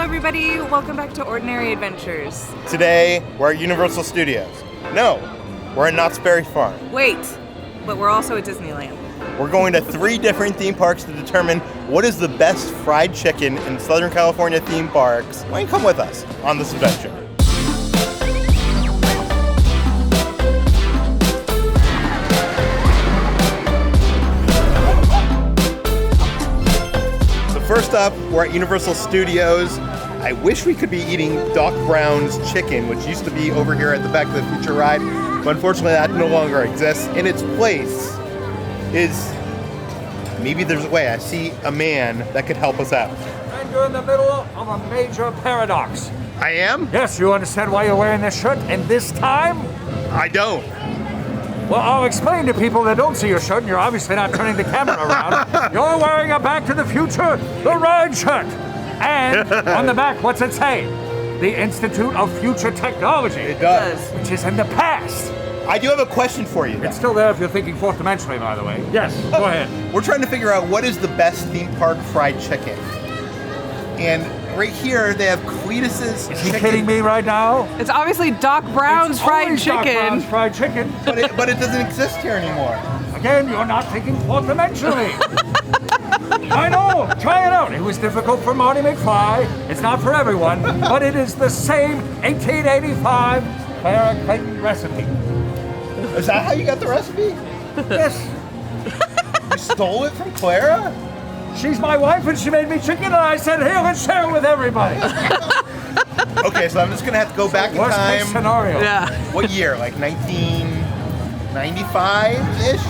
everybody. Welcome back to Ordinary Adventures. Today, we're at Universal Studios. No, we're at Knott's Berry Farm. Wait, but we're also at Disneyland. We're going to 3 different theme parks to determine what is the best fried chicken in Southern California theme parks. Why don't you come with us on this adventure? First up, we're at Universal Studios. I wish we could be eating Doc Brown's chicken, which used to be over here at the Back to the Future ride, but unfortunately that no longer exists. In its place is, maybe there's a way, I see a man that could help us out. And you're in the middle of a major paradox. I am? Yes, you understand why you're wearing this shirt, and this time? I don't. Well, I'll explain to people that don't see your shirt, and you're obviously not turning the camera around. You're wearing a Back to the Future, the ride shirt. And on the back, what's it say? The Institute of Future Technology. It does. Which is in the past. I do have a question for you, though. It's still there if you're thinking fourth dimensionally, by the way. Yes, go ahead. We're trying to figure out what is the best theme park fried chicken. And right here, they have Cletus's Chicken. Is he kidding me right now? It's obviously Doc Brown's fried chicken. Doc Brown's fried chicken. But it doesn't exist here anymore. Again, you're not thinking fourth dimensionally. I know, try it out. It was difficult for Marty McFly. It's not for everyone, but it is the same 1885 Clara Clayton recipe. Is that how you got the recipe? Yes. You stole it from Clara? She's my wife and she made me chicken and I said, here, let's share it with everybody. Okay, so I'm just gonna have to go back in Worst time. case scenario. Yeah. What year? Like 1995-ish?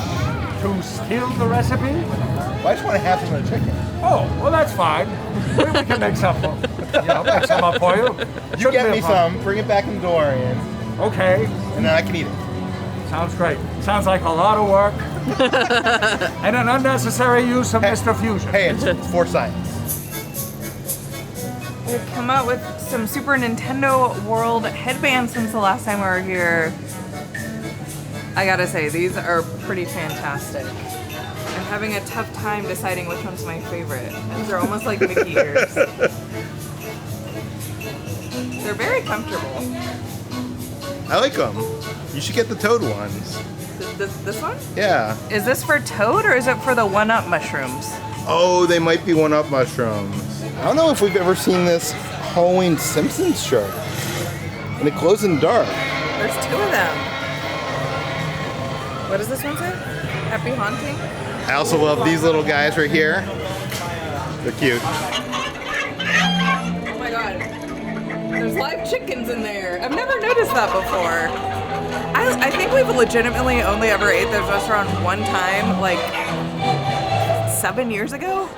To steal the recipe? Well, I just want to have some of the chicken. Oh, well that's fine. We can make some make some up for you. You get me some, bring it back in the DeLorean, Okay. and then I can eat it. Sounds great. Sounds like a lot of work. And an unnecessary use of Mr. Fusion. Hey, it's for science. We've come out with some Super Nintendo World headbands since the last time we were here. I gotta say, these are pretty fantastic. I'm having a tough time deciding which one's my favorite. These are almost like Mickey ears. They're very comfortable. I like them. You should get the Toad ones. This one? Yeah. Is this for Toad or is it for the one-up mushrooms? Oh, they might be one-up mushrooms. I don't know if we've ever seen this Halloween Simpsons shirt. And it glows in the dark. There's 2 of them. What does this one say? Happy haunting? I also love these little guys right here. They're cute. Oh my god. There's live chickens in there. I've never noticed that before. I think we've legitimately only ever ate this restaurant one time, like 7 years ago.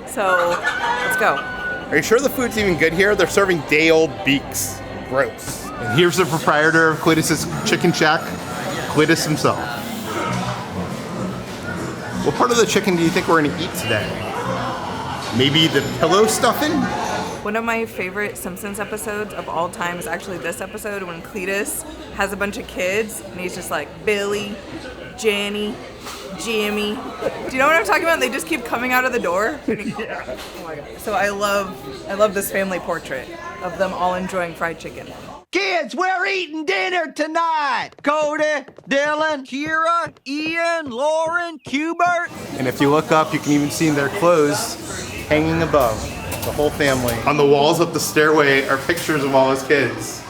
So, let's go. Are you sure the food's even good here? They're serving day-old beaks. Gross. And here's the proprietor of Cletus's Chicken Shack, Cletus himself. What part of the chicken do you think we're gonna eat today? Maybe the pillow stuffing? One of my favorite Simpsons episodes of all time is actually this episode when Cletus has a bunch of kids and he's just like, Billy, Jenny, Jimmy. Do you know what I'm talking about? They just keep coming out of the door. Yeah. Oh my god. So I love this family portrait of them all enjoying fried chicken. Kids, we're eating dinner tonight. Cody, Dylan, Kira, Ian, Lauren, Hubert. And if you look up, you can even see their clothes hanging above. The whole family. On the walls up the stairway are pictures of all his kids.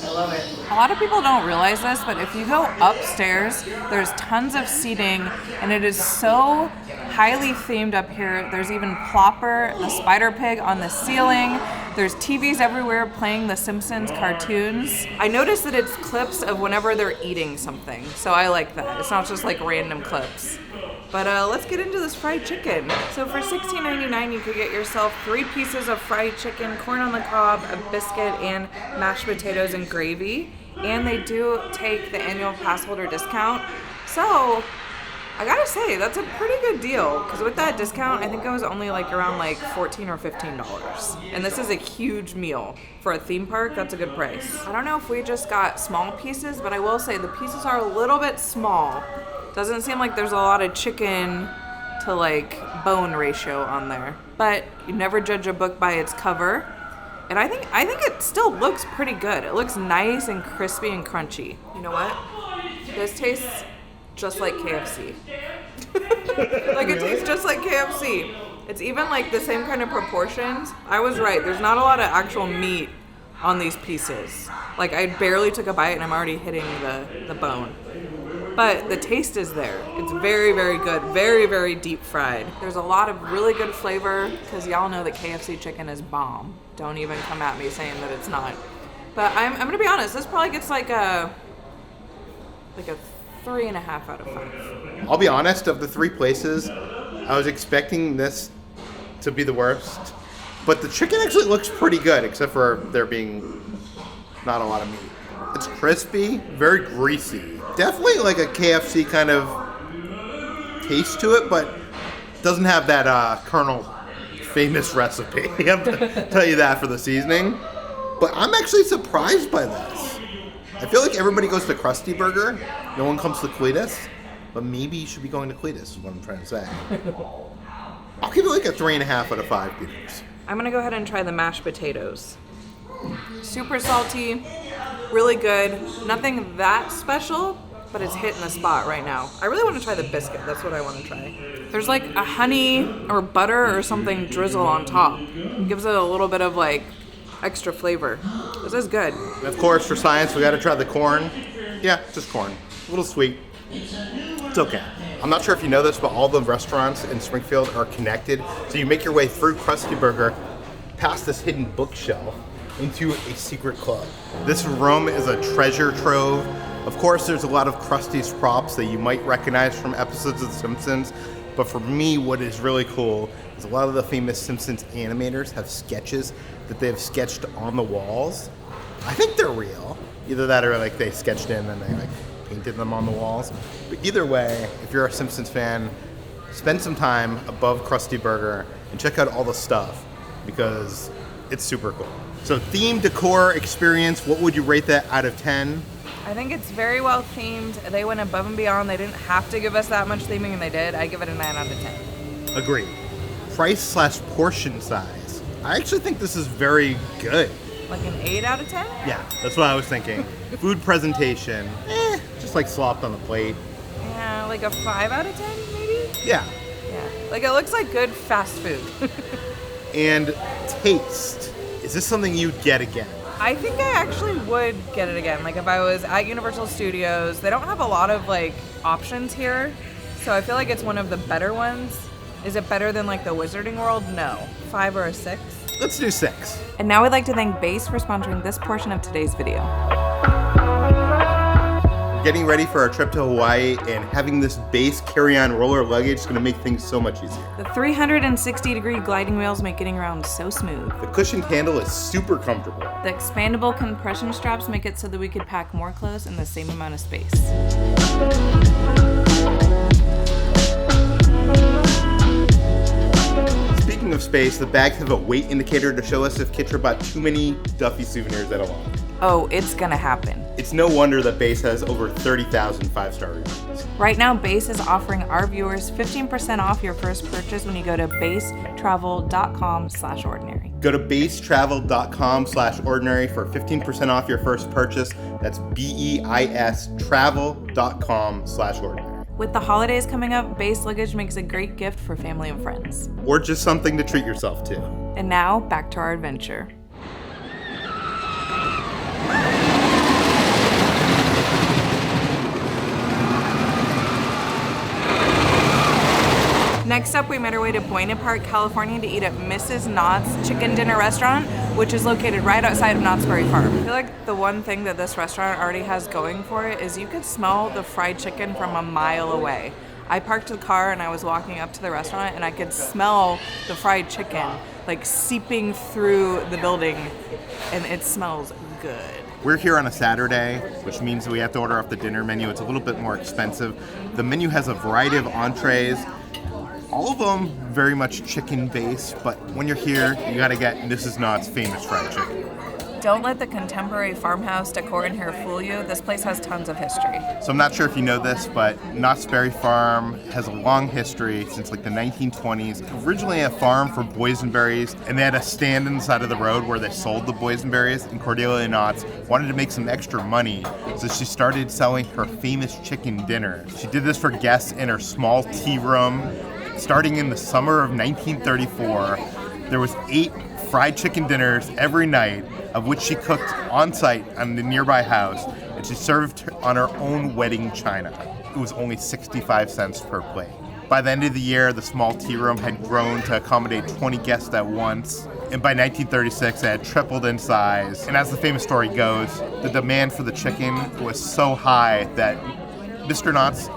I love it. A lot of people don't realize this, but if you go upstairs, there's tons of seating, and it is so highly themed up here. There's even Plopper, the spider pig on the ceiling. There's TVs everywhere playing the Simpsons cartoons. I noticed that it's clips of whenever they're eating something, so I like that. It's not just like random clips. But let's get into this fried chicken. So for $16.99, you could get yourself 3 pieces of fried chicken, corn on the cob, a biscuit, and mashed potatoes and gravy. And they do take the annual pass holder discount. So I gotta say, that's a pretty good deal. Because with that discount, I think it was only like around like $14 or $15. And this is a huge meal. For a theme park, that's a good price. I don't know if we just got small pieces, but I will say the pieces are a little bit small. Doesn't seem like there's a lot of chicken to like bone ratio on there. But you never judge a book by its cover. And I think it still looks pretty good. It looks nice and crispy and crunchy. You know what? This tastes just like KFC. Like it tastes just like KFC. It's even like the same kind of proportions. I was right. There's not a lot of actual meat on these pieces. Like I barely took a bite and I'm already hitting the bone. But the taste is there. It's very, very good. Very, very deep fried. There's a lot of really good flavor because y'all know that KFC chicken is bomb. Don't even come at me saying that it's not. But I'm gonna be honest. This probably gets like a 3.5 out of 5. I'll be honest, of the 3 places, I was expecting this to be the worst. But the chicken actually looks pretty good, except for there being not a lot of meat. It's crispy, very greasy. Definitely like a KFC kind of taste to it, but doesn't have that Colonel famous recipe. I have to tell you that for the seasoning. But I'm actually surprised by this. I feel like everybody goes to Krusty Burger. No one comes to Cletus. But maybe you should be going to Cletus is what I'm trying to say. I'll give it like a 3.5 out of 5, Peters. I'm gonna go ahead and try the mashed potatoes. Super salty, really good. Nothing that special, but it's hitting the spot right now. I really want to try the biscuit. That's what I want to try. There's like a honey or butter or something drizzle on top. It gives it a little bit of like extra flavor. This is good. And of course, for science, we got to try the corn. Yeah, just corn. A little sweet. It's okay. I'm not sure if you know this, but all the restaurants in Springfield are connected. So you make your way through Krusty Burger, past this hidden bookshelf, into a secret club. This room is a treasure trove. Of course, there's a lot of Krusty's props that you might recognize from episodes of The Simpsons, but for me, what is really cool is a lot of the famous Simpsons animators have sketches that they have sketched on the walls. I think they're real. Either that or like they sketched in and they like painted them on the walls. But either way, if you're a Simpsons fan, spend some time above Krusty Burger and check out all the stuff because it's super cool. So theme, decor, experience, what would you rate that out of 10? I think it's very well themed. They went above and beyond. They didn't have to give us that much theming, and they did. I give it a 9 out of 10. Agreed. Price/portion size. I actually think this is very good. Like an 8 out of 10? Yeah, that's what I was thinking. Food presentation, just like slopped on the plate. Yeah, like a 5 out of 10 maybe? Yeah. Yeah, like it looks like good fast food. And taste. Is this something you'd get again? I think I actually would get it again. Like if I was at Universal Studios, they don't have a lot of like options here. So I feel like it's one of the better ones. Is it better than like the Wizarding World? No. 5 or a 6? Let's do 6. And now we'd like to thank Base for sponsoring this portion of today's video. Getting ready for our trip to Hawaii and having this Base carry-on roller luggage is going to make things so much easier. The 360-degree gliding wheels make getting around so smooth. The cushioned handle is super comfortable. The expandable compression straps make it so that we could pack more clothes in the same amount of space. Speaking of space, the bags have a weight indicator to show us if Kitra bought too many Duffy souvenirs at a launch. Oh, it's gonna happen. It's no wonder that Base has over 30,000 5-star reviews. Right now, Base is offering our viewers 15% off your first purchase when you go to basetravel.com/ordinary. Go to basetravel.com/ordinary for 15% off your first purchase. That's BEIS travel.com/ordinary. With the holidays coming up, Base luggage makes a great gift for family and friends. Or just something to treat yourself to. And now, back to our adventure. Next up, we made our way to Buena Park, California to eat at Mrs. Knott's Chicken Dinner Restaurant, which is located right outside of Knott's Berry Farm. I feel like the one thing that this restaurant already has going for it is you could smell the fried chicken from a mile away. I parked the car and I was walking up to the restaurant and I could smell the fried chicken like seeping through the building, and it smells good. We're here on a Saturday, which means we have to order off the dinner menu. It's a little bit more expensive. The menu has a variety of entrees. All of them very much chicken based, but when you're here, you gotta get Mrs. Knott's famous fried chicken. Don't let the contemporary farmhouse decor in here fool you. This place has tons of history. So I'm not sure if you know this, but Knott's Berry Farm has a long history since like the 1920s. Originally a farm for boysenberries, and they had a stand on the side of the road where they sold the boysenberries, and Cordelia Knott wanted to make some extra money, so she started selling her famous chicken dinners. She did this for guests in her small tea room. Starting in the summer of 1934, there was 8 fried chicken dinners every night, of which she cooked on site on the nearby house, and she served on her own wedding china. It was only 65 cents per plate. By the end of the year, the small tea room had grown to accommodate 20 guests at once, and by 1936, it had tripled in size. And as the famous story goes, the demand for the chicken was so high that Mr. Knott's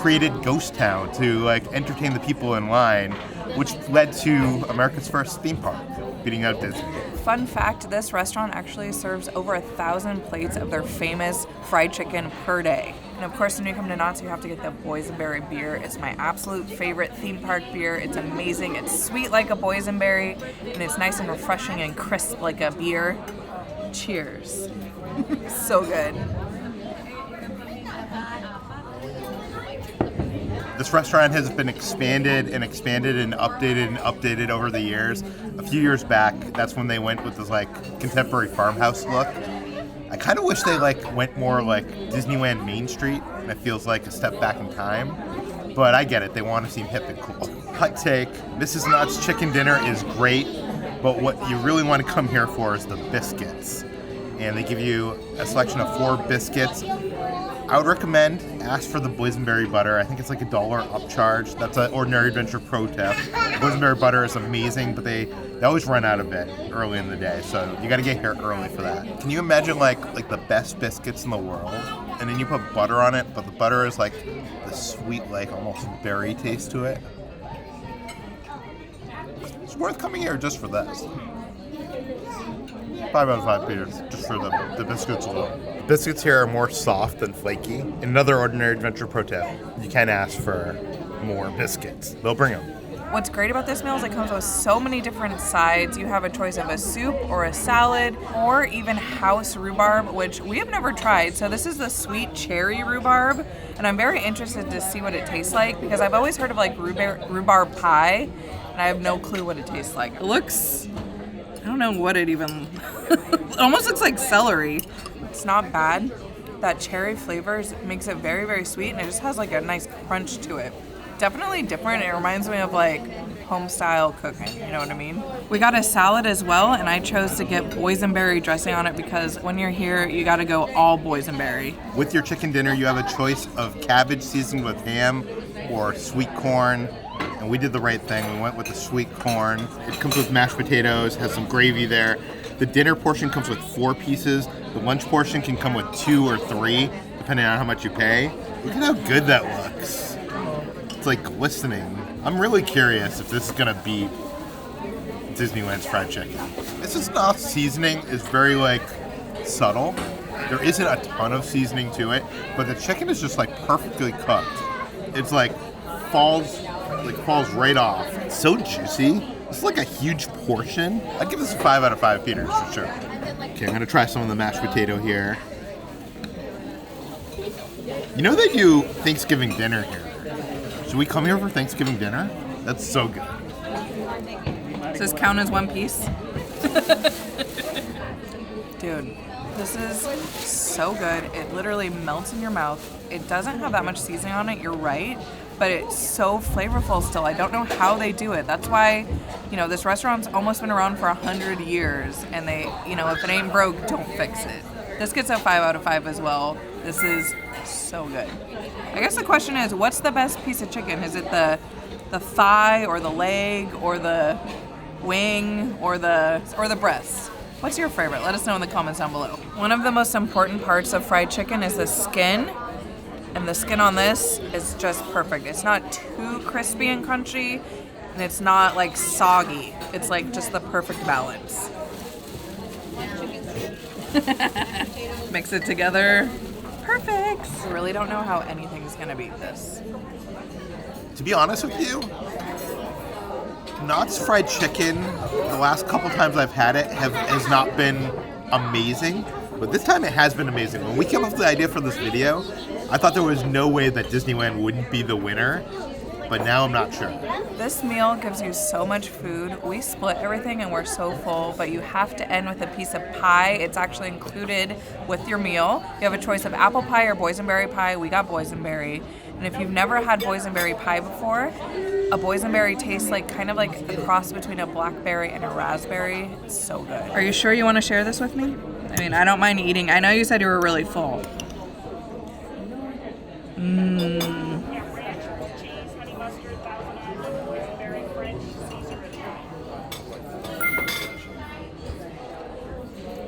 created Ghost Town to entertain the people in line, which led to America's first theme park, beating out Disney. Fun fact, this restaurant actually serves over 1,000 plates of their famous fried chicken per day. And of course, when you come to Knott's, you have to get the boysenberry beer. It's my absolute favorite theme park beer. It's amazing. It's sweet like a boysenberry, and it's nice and refreshing and crisp like a beer. Cheers. So good. This restaurant has been expanded and updated over the years. A few years back, that's when they went with this contemporary farmhouse look. I kind of wish they went more like Disneyland Main Street, and it feels like a step back in time. But I get it, they want to seem hip and cool. Hot take, Mrs. Knott's chicken dinner is great, but what you really want to come here for is the biscuits. And they give you a selection of 4 biscuits. I would recommend ask for the boysenberry butter. I think it's like $1 upcharge. That's an Ordinary Adventure pro tip. Boysenberry butter is amazing, but they always run out of it early in the day, so you got to get here early for that. Can you imagine like the best biscuits in the world, and then you put butter on it, but the butter is like the sweet, almost berry taste to it? It's worth coming here just for this. 5 out of 5, Peter, just for the biscuits alone. The biscuits here are more soft than flaky. And another Ordinary Adventure pro tip, you can ask for more biscuits. They'll bring them. What's great about this meal is it comes with so many different sides. You have a choice of a soup or a salad or even house rhubarb, which we have never tried. So this is the sweet cherry rhubarb, and I'm very interested to see what it tastes like because I've always heard of rhubarb pie, and I have no clue what it tastes like. It looks, I don't know what it even, it almost looks like celery. It's not bad. That cherry flavors makes it very, very sweet, and it just has a nice crunch to it. Definitely different. It reminds me of home style cooking, you know what I mean? We got a salad as well, and I chose to get boysenberry dressing on it because when you're here, you gotta go all boysenberry. With your chicken dinner, you have a choice of cabbage seasoned with ham or sweet corn, and we did the right thing. We went with the sweet corn. It comes with mashed potatoes, has some gravy there. The dinner portion comes with 4 pieces. The lunch portion can come with 2 or 3, depending on how much you pay. Look at how good that looks. It's glistening. I'm really curious if this is gonna beat Disneyland's fried chicken. Mrs. Knott's seasoning is very subtle. There isn't a ton of seasoning to it, but the chicken is just perfectly cooked. It's falls right off. It's so juicy. It's a huge portion. I'd give this a 5 out of 5 Peters for sure. Okay, I'm gonna try some of the mashed potato here. You know they do Thanksgiving dinner here. Should we come here for Thanksgiving dinner? That's so good. Does this count as one piece? Dude, this is so good. It literally melts in your mouth. It doesn't have that much seasoning on it, you're right, but it's so flavorful still. I don't know how they do it. That's why, this restaurant's almost been around for 100 years, and they, if it ain't broke, don't fix it. This gets a 5 out of 5 as well. This is so good. I guess the question is, what's the best piece of chicken? Is it the thigh or the leg or the wing or the breast? What's your favorite? Let us know in the comments down below. One of the most important parts of fried chicken is the skin. And the skin on this is just perfect. It's not too crispy and crunchy, and it's not soggy. It's just the perfect balance. Mix it together. Perfect. I really don't know how anything's gonna beat this. To be honest with you, Knott's fried chicken, the last couple times I've had it, has not been amazing, but this time it has been amazing. When we came up with the idea for this video, I thought there was no way that Disneyland wouldn't be the winner, but now I'm not sure. This meal gives you so much food. We split everything and we're so full, but you have to end with a piece of pie. It's actually included with your meal. You have a choice of apple pie or boysenberry pie. We got boysenberry. And if you've never had boysenberry pie before, a boysenberry tastes like kind of like a cross between a blackberry and a raspberry. It's so good. Are you sure you want to share this with me? I mean, I don't mind eating. I know you said you were really full.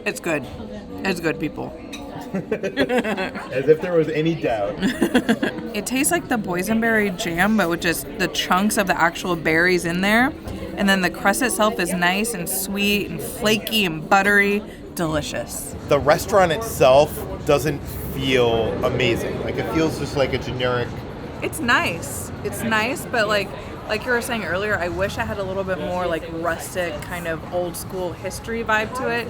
It's good. It's good, people. As if there was any doubt. It tastes like the boysenberry jam, but with just the chunks of the actual berries in there. And then the crust itself is nice and sweet and flaky and buttery. Delicious. The restaurant itself doesn't feel amazing. Like, it feels just like a generic... It's nice. It's nice, but like you were saying earlier, I wish I had a little bit more like rustic, kind of old school history vibe to it.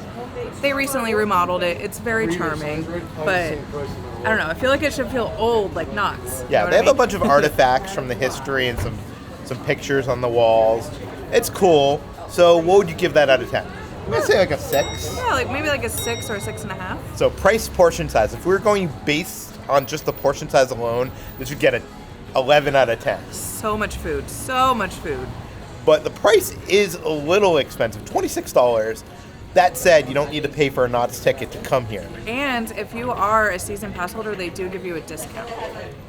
They recently remodeled it. It's very charming, but I don't know. I feel like it should feel old, like Knott's. Yeah, they have a bunch of artifacts from the history and some pictures on the walls. It's cool. So what would you give that out of 10? I'm gonna say like a 6. Yeah, like maybe like a 6 or a 6.5. So price, portion size. If we were going based on just the portion size alone, this would get an 11 out of 10. So much food. So much food. But the price is a little expensive, $26. That said, you don't need to pay for a Knott's ticket to come here. And if you are a season pass holder, they do give you a discount.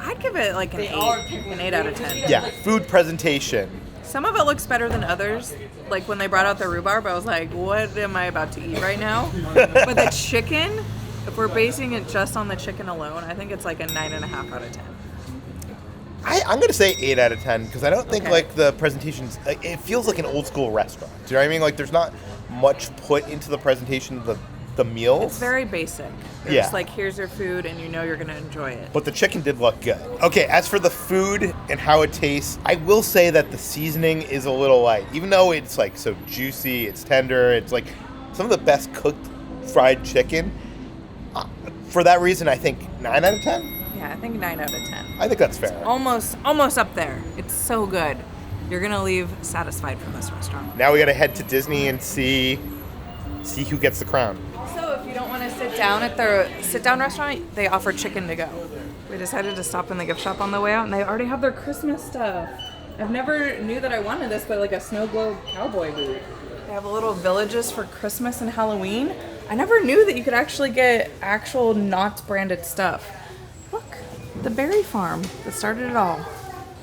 I'd give it like an 8 out of 10. Yeah, food presentation. Some of it looks better than others. Like when they brought out the rhubarb, I was like, what am I about to eat right now? But the chicken, if we're basing it just on the chicken alone, I think it's like a 9.5 out of 10. I'm going to say 8 out of 10 because I don't think like the presentations, like, it feels like an old school restaurant. Do you know what I mean? Like there's not much put into the presentation of the meals. It's very basic. They're just like, here's your food and you know you're going to enjoy it. But the chicken did look good. Okay, as for the food and how it tastes, I will say that the seasoning is a little light. Even though it's like so juicy, it's tender, it's like some of the best cooked fried chicken. For that reason, I think 9 out of 10. Yeah, I think 9 out of 10. I think that's fair. Almost up there. It's so good. You're gonna leave satisfied from this restaurant. Now we gotta head to Disney and see who gets the crown. Also, if you don't want to sit down at their sit-down restaurant, they offer chicken to go. We decided to stop in the gift shop on the way out, and they already have their Christmas stuff. I've never knew that I wanted this, but like a snow globe cowboy boot. They have little villages for Christmas and Halloween. I never knew that you could actually get actual Knott branded stuff. Look, the berry farm that started it all.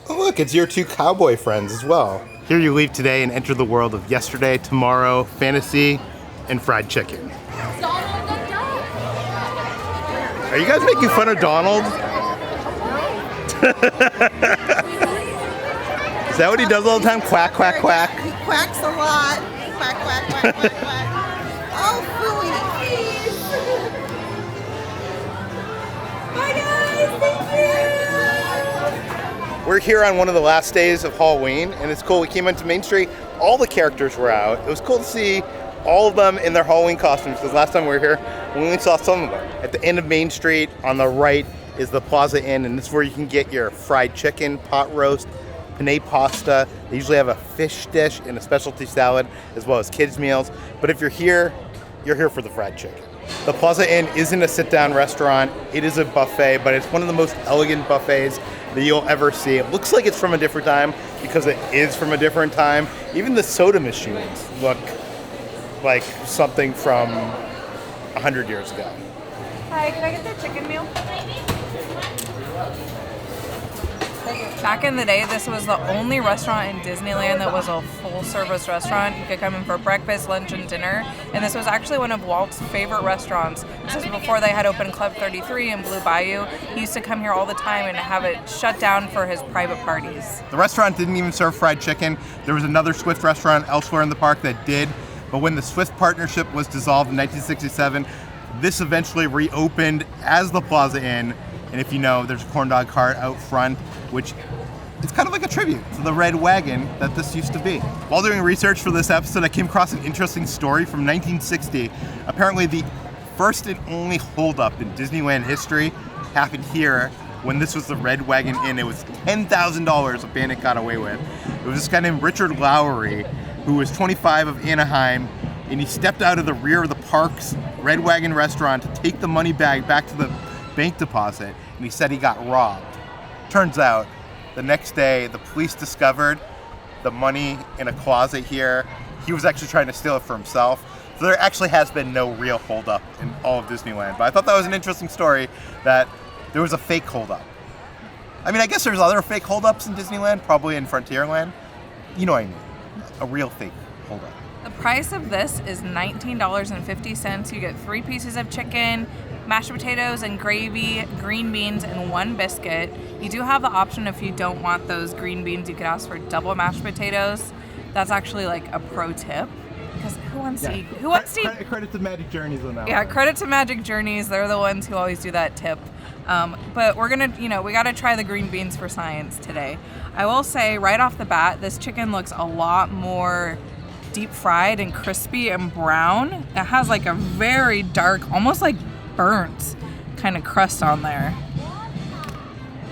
Oh look, it's your 2 cowboy friends as well. Here you leave today and enter the world of yesterday, tomorrow, fantasy, and fried chicken. Are you guys making fun of Donald? Is that what he does all the time? Quack, quack, quack? He quacks a lot. Quack, quack, quack, quack, quack. Oh, Philly, please. Bye, guys. Thank you. We're here on one of the last days of Halloween, and it's cool. We came into Main Street. All the characters were out. It was cool to see all of them in their Halloween costumes, because last time we were here, we only saw some of them. At the end of Main Street, on the right, is the Plaza Inn, and this is where you can get your fried chicken, pot roast, penne pasta. They usually have a fish dish and a specialty salad, as well as kids' meals. But if you're here for the fried chicken. The Plaza Inn isn't a sit-down restaurant. It is a buffet, but it's one of the most elegant buffets that you'll ever see. It looks like it's from a different time because it is from a different time. Even the soda machines look like something from 100 years ago. Hi, can I get the chicken meal? Back in the day, this was the only restaurant in Disneyland that was a full-service restaurant. You could come in for breakfast, lunch, and dinner. And this was actually one of Walt's favorite restaurants. This is before they had opened Club 33 in Blue Bayou. He used to come here all the time and have it shut down for his private parties. The restaurant didn't even serve fried chicken. There was another Swift restaurant elsewhere in the park that did. But when the Swift partnership was dissolved in 1967, this eventually reopened as the Plaza Inn. And if you know, there's a corn dog cart out front, which it's kind of like a tribute to the red wagon that this used to be. While doing research for this episode, I came across an interesting story from 1960. Apparently the first and only holdup in Disneyland history happened here when this was the Red Wagon Inn. It was $10,000 a bandit got away with. It was this guy named Richard Lowry, who was 25 of Anaheim, and he stepped out of the rear of the park's Red Wagon restaurant to take the money bag back to the bank deposit, and he said he got robbed. Turns out, the next day, the police discovered the money in a closet here. He was actually trying to steal it for himself. So there actually has been no real holdup in all of Disneyland. But I thought that was an interesting story that there was a fake holdup. I mean, I guess there's other fake holdups in Disneyland, probably in Frontierland. You know what I mean. A real fake holdup. The price of this is $19.50. You get 3 pieces of chicken, mashed potatoes and gravy, green beans, and 1 biscuit. You do have the option, if you don't want those green beans, you could ask for double mashed potatoes. That's actually like a pro tip. Because who wants to eat? Credit to Magic Journeys on that Yeah, one. credit to Magic Journeys. They're the ones who always do that tip. But we're gonna, we gotta try the green beans for science today. I will say right off the bat, this chicken looks a lot more deep fried and crispy and brown. It has like a very dark, almost like burnt kind of crust on there.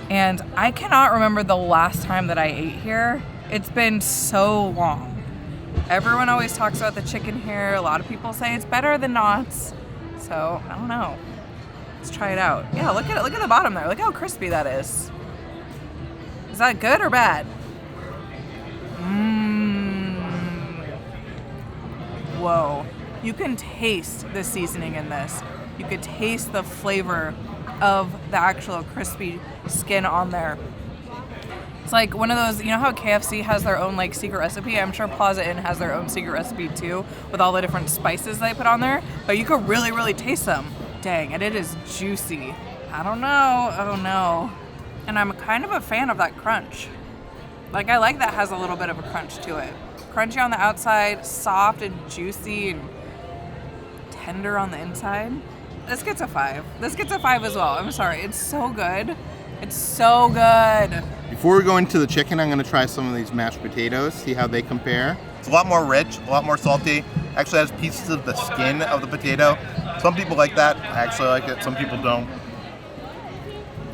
And I cannot remember the last time that I ate here. It's been so long. Everyone always talks about the chicken here. A lot of people say it's better than Knott's. So, I don't know. Let's try it out. Yeah, look at it. Look at the bottom there. Look how crispy that is. Is that good or bad? Whoa. You can taste the seasoning in this. You could taste the flavor of the actual crispy skin on there. It's like one of those, you know how KFC has their own like secret recipe? I'm sure Plaza Inn has their own secret recipe too, with all the different spices they put on there, but you could really, really taste them. Dang, and it is juicy. I don't know. And I'm kind of a fan of that crunch. Like, I like that has a little bit of a crunch to it. Crunchy on the outside, soft and juicy and tender on the inside. This gets a 5. This gets a 5 as well. I'm sorry, it's so good. It's so good. Before we go into the chicken, I'm going to try some of these mashed potatoes, see how they compare. It's a lot more rich, a lot more salty. Actually has pieces of the skin of the potato. Some people like that. I actually like it. Some people don't.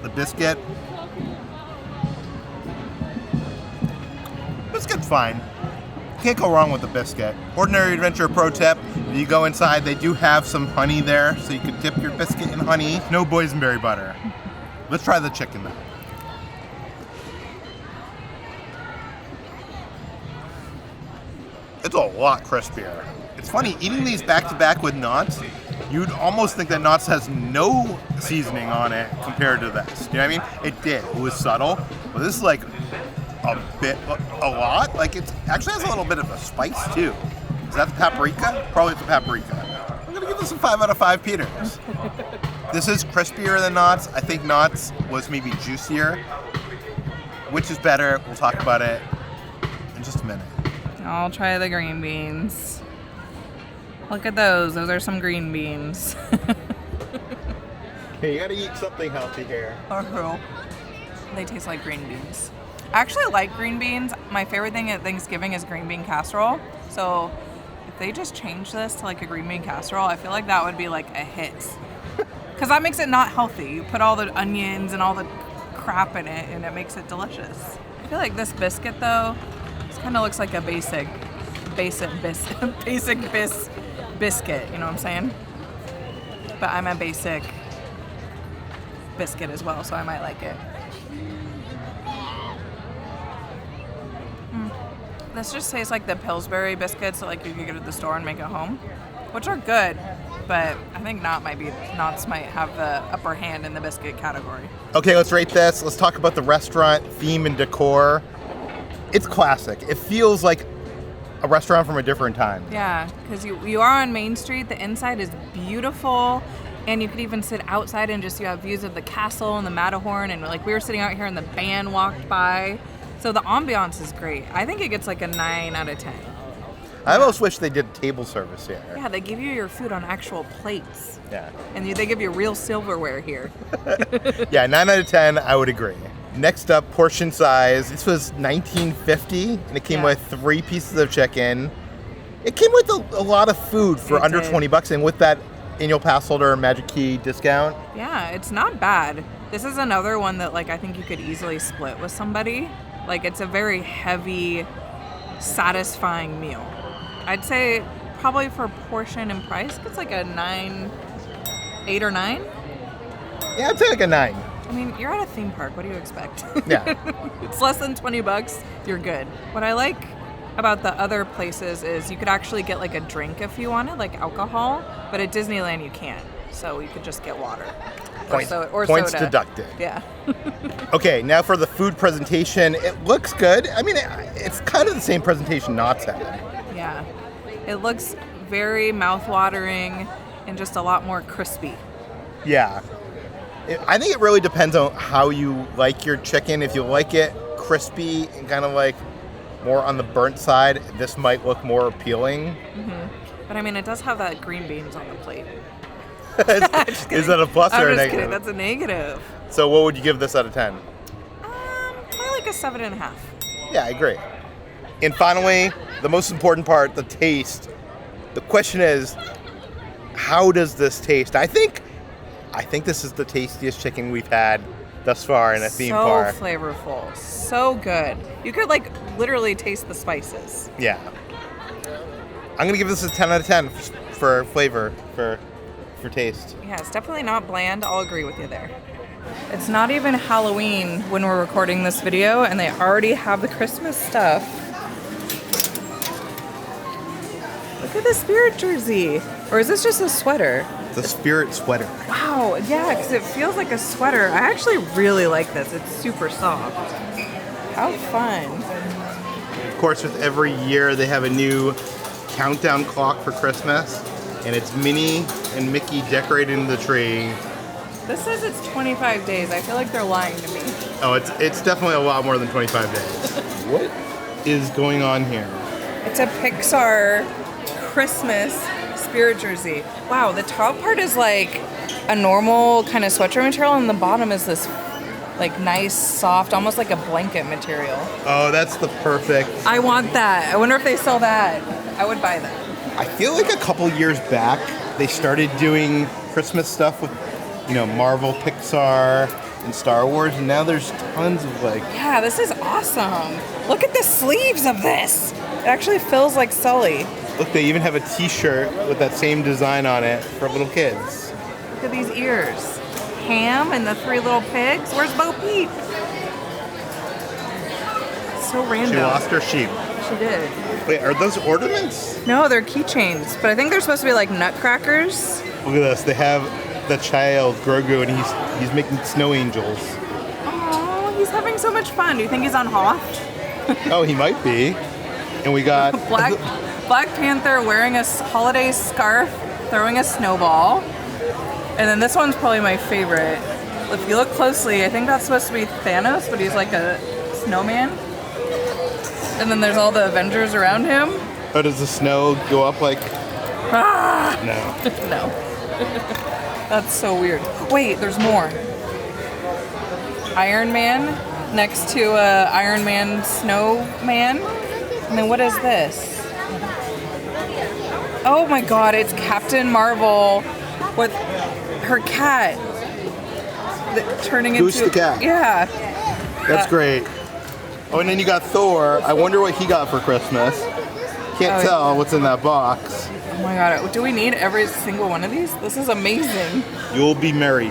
The biscuit's fine. Can't go wrong with the biscuit. Ordinary Adventure pro tip, if you go inside, they do have some honey there, so you can dip your biscuit in honey. No boysenberry butter. Let's try the chicken though. It's a lot crispier. It's funny, eating these back to back with Knott's, you'd almost think that Knott's has no seasoning on it compared to this. You know what I mean? It did. It was subtle, but this is like a lot. Like, it actually has a little bit of a spice too. Is that the paprika? Probably the paprika. I'm gonna give this a 5 out of 5 Peters. This is crispier than Knott's. I think Knott's was maybe juicier. Which is better? We'll talk about it in just a minute. I'll try the green beans. Look at those. Those are some green beans. Hey, you gotta eat something healthy here. They taste like green beans. I actually like green beans. My favorite thing at Thanksgiving is green bean casserole. So if they just change this to like a green bean casserole, I feel like that would be like a hit. Because that makes it not healthy. You put all the onions and all the crap in it and it makes it delicious. I feel like this biscuit though, this kind of looks like a basic biscuit. You know what I'm saying? But I'm a basic biscuit as well, so I might like it. This just tastes like the Pillsbury biscuits that like you could get at the store and make at home, which are good, but I think Knott's might have the upper hand in the biscuit category. Okay, let's rate this. Let's talk about the restaurant theme and decor. It's classic. It feels like a restaurant from a different time. Yeah, because you are on Main Street. The inside is beautiful, and you could even sit outside and just you have views of the castle and the Matterhorn, and like we were sitting out here and the band walked by. So the ambiance is great. I think it gets like a 9 out of 10. I almost wish they did table service here. Yeah, they give you your food on actual plates. Yeah. And they give you real silverware here. Yeah, 9 out of 10, I would agree. Next up, portion size. This was $19.50, and it came with 3 pieces of chicken. It came with a lot of food for under $20, and with that annual pass holder Magic Key discount. Yeah, it's not bad. This is another one that like I think you could easily split with somebody. Like it's a very heavy, satisfying meal. I'd say probably for portion and price, it's like a 8 or 9. Yeah, I'd say like a 9. I mean, you're at a theme park. What do you expect? Yeah. It's less than $20. You're good. What I like about the other places is you could actually get like a drink if you wanted, like alcohol, but at Disneyland you can't. So you could just get water. Points soda. deducted. Yeah. Okay, now for the food presentation. It looks good. I mean, it's kind of the same presentation Knott's had. Yeah. It looks very mouth-watering and just a lot more crispy. Yeah. I think it really depends on how you like your chicken. If you like it crispy and kind of like more on the burnt side, this might look more appealing. Mm-hmm. But I mean, it does have that green beans on the plate. Is that a plus or a negative? Kidding. That's a negative. So what would you give this out of 10? Probably like a 7.5. Yeah, I agree. And finally, the most important part, the taste. The question is, how does this taste? I think this is the tastiest chicken we've had thus far in a theme park. So flavorful, so good. You could like literally taste the spices. Yeah. I'm gonna give this a 10 out of 10 for flavor, for taste. Yeah, it's definitely not bland. I'll agree with you there. It's not even Halloween when we're recording this video, and they already have the Christmas stuff. Look at the Spirit jersey. Or is this just a sweater? The Spirit sweater. Wow, yeah, because it feels like a sweater. I actually really like this. It's super soft. How fun. Of course, with every year, they have a new countdown clock for Christmas, and it's Minnie and Mickey decorating the tree. This says it's 25 days. I feel like they're lying to me. Oh, it's definitely a lot more than 25 days. What is going on here? It's a Pixar Christmas Spirit jersey. Wow, the top part is like a normal kind of sweatshirt material, and the bottom is this like nice, soft, almost like a blanket material. Oh, that's the perfect. I want that. I wonder if they sell that. I would buy that. I feel like a couple years back, they started doing Christmas stuff with, Marvel, Pixar, and Star Wars, and now there's tons of like... Yeah, this is awesome. Look at the sleeves of this. It actually feels like Sully. Look, they even have a t-shirt with that same design on it for little kids. Look at these ears. Ham and the 3 little pigs. Where's Bo Peep? So random. She lost her sheep. She did. Wait, are those ornaments? No, they're keychains, but I think they're supposed to be like nutcrackers. Look at this. They have the child, Grogu, and he's making snow angels. Oh, he's having so much fun. Do you think he's on Hoth? Oh, he might be. And we got... Black Panther wearing a holiday scarf, throwing a snowball. And then this one's probably my favorite. If you look closely, I think that's supposed to be Thanos, but he's like a snowman. And then there's all the Avengers around him. Oh, does the snow go up like... Ah! No. No. That's so weird. Wait, there's more. Iron Man next to Iron Man snowman. And then what is this? Oh my god, it's Captain Marvel with her cat turning Goose into... the cat. Yeah. That's great. Oh, and then you got Thor. I wonder what he got for Christmas. Can't tell what's in that box. Oh my god, do we need every single one of these? This is amazing. You'll be merry.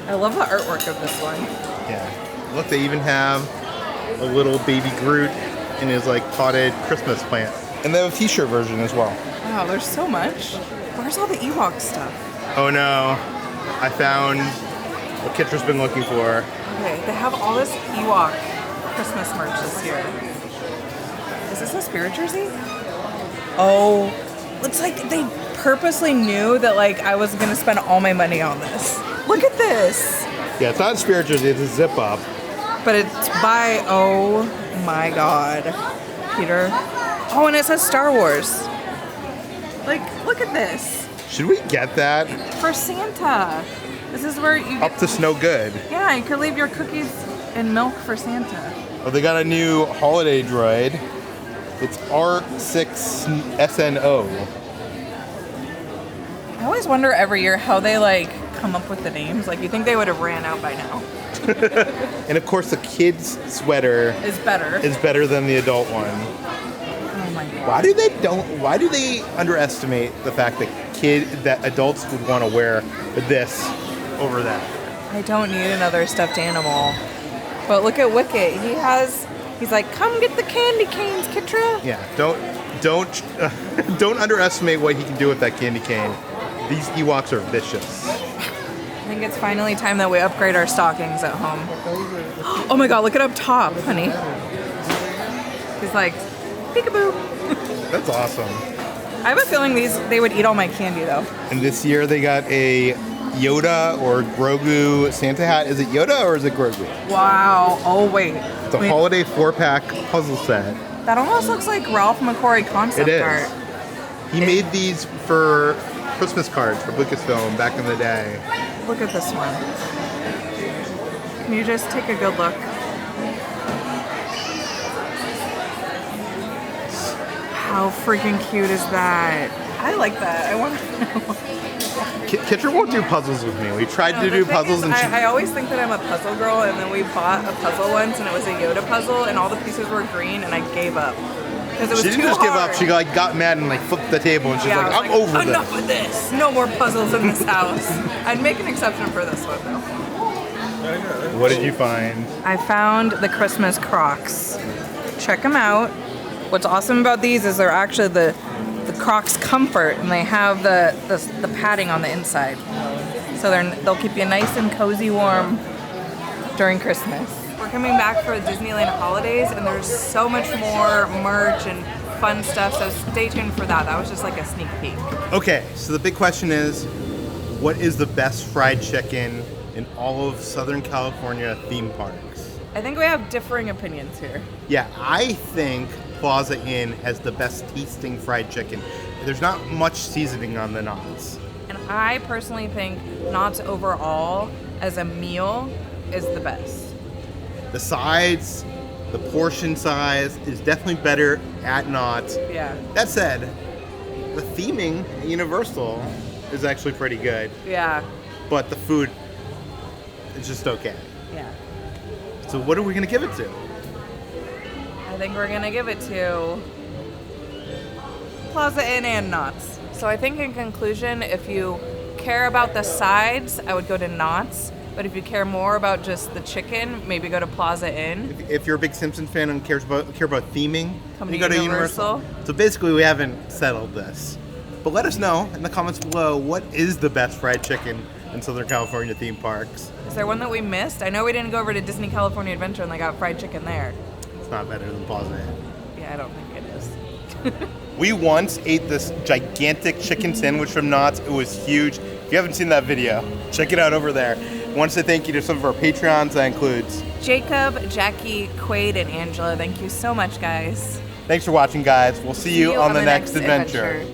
I love the artwork of this one. Yeah. Look, they even have a little baby Groot in his like potted Christmas plant. And they have a t-shirt version as well. Wow, there's so much. Where's all the Ewok stuff? Oh no. I found what Kitra's been looking for. Okay, they have all this Ewok Christmas merch this year. Is this a Spirit jersey? Oh, looks like they purposely knew that like I was gonna spend all my money on this. Look at this. Yeah, it's not a Spirit jersey, it's a zip up. But it's by, oh my god, Peter. Oh, and it says Star Wars. Like, look at this. Should we get that? For Santa. This is where you Up to Snow Good. Yeah, you could leave your cookies and milk for Santa. Oh, they got a new holiday droid. It's R6SNO. I always wonder every year how they like come up with the names. Like you think they would have ran out by now. And of course, the kids' sweater Is better. is better than the adult one. Oh my god. Why do they underestimate the fact that adults would want to wear this over that? I don't need another stuffed animal. But look at Wicket. He's like, come get the candy canes, Kitra. Yeah, don't underestimate what he can do with that candy cane. These Ewoks are vicious. I think it's finally time that we upgrade our stockings at home. Oh my god, look at up top, honey. He's like, peekaboo. That's awesome. I have a feeling they would eat all my candy though. And this year they got a Yoda or Grogu Santa hat. Is it Yoda or is it Grogu? Wow. Oh wait. It's a holiday 4-pack puzzle set. That almost looks like Ralph McQuarrie concept It is. art. He made these for Christmas cards for Lucasfilm back in the day. Look at this one. Can you just take a good look? How freaking cute is that? I like that. I want to know. Kitra won't do puzzles with me. We tried to The do thing puzzles is, and she... I always think that I'm a puzzle girl, and then we bought a puzzle once, and it was a Yoda puzzle, and all the pieces were green, and I gave up. Because it was She didn't too just give hard. up. She got mad and like flipped the table and she's Yeah, like, I was I'm over this. enough with this. No more puzzles in this house. I'd make an exception for this one, though. What did you find? I found the Christmas Crocs. Check them out. What's awesome about these is they're actually the Crocs Comfort, and they have the padding on the inside. So they'll keep you nice and cozy warm during Christmas. We're coming back for Disneyland holidays, and there's so much more merch and fun stuff, so stay tuned for that. That was just like a sneak peek. Okay, so the big question is, what is the best fried chicken in all of Southern California theme parks? I think we have differing opinions here. Yeah, I think Plaza Inn has the best tasting fried chicken. There's not much seasoning on the Knotts. And I personally think Knott's overall as a meal is the best. The sides, the portion size is definitely better at Knott's. Yeah. That said, the theming at Universal is actually pretty good, Yeah. but the food is just okay. Yeah. So what are we gonna give it to? I think we're gonna give it to Plaza Inn and Knott's. So I think in conclusion, if you care about the sides, I would go to Knott's. But if you care more about just the chicken, maybe go to Plaza Inn. If you're a big Simpsons fan and care about theming, Come then to you go to Universal. Universal. So basically, we haven't settled this. But let us know in the comments below, what is the best fried chicken in Southern California theme parks? Is there one that we missed? I know we didn't go over to Disney California Adventure and they got fried chicken there. It's not better than Plaza Inn. Yeah, I don't think it is. We once ate this gigantic chicken sandwich from Knott's. It was huge. If you haven't seen that video, check it out over there. I want to say thank you to some of our Patreons. That includes Jacob, Jackie, Quaid, and Angela. Thank you so much, guys. Thanks for watching, guys. We'll see you on the next adventure.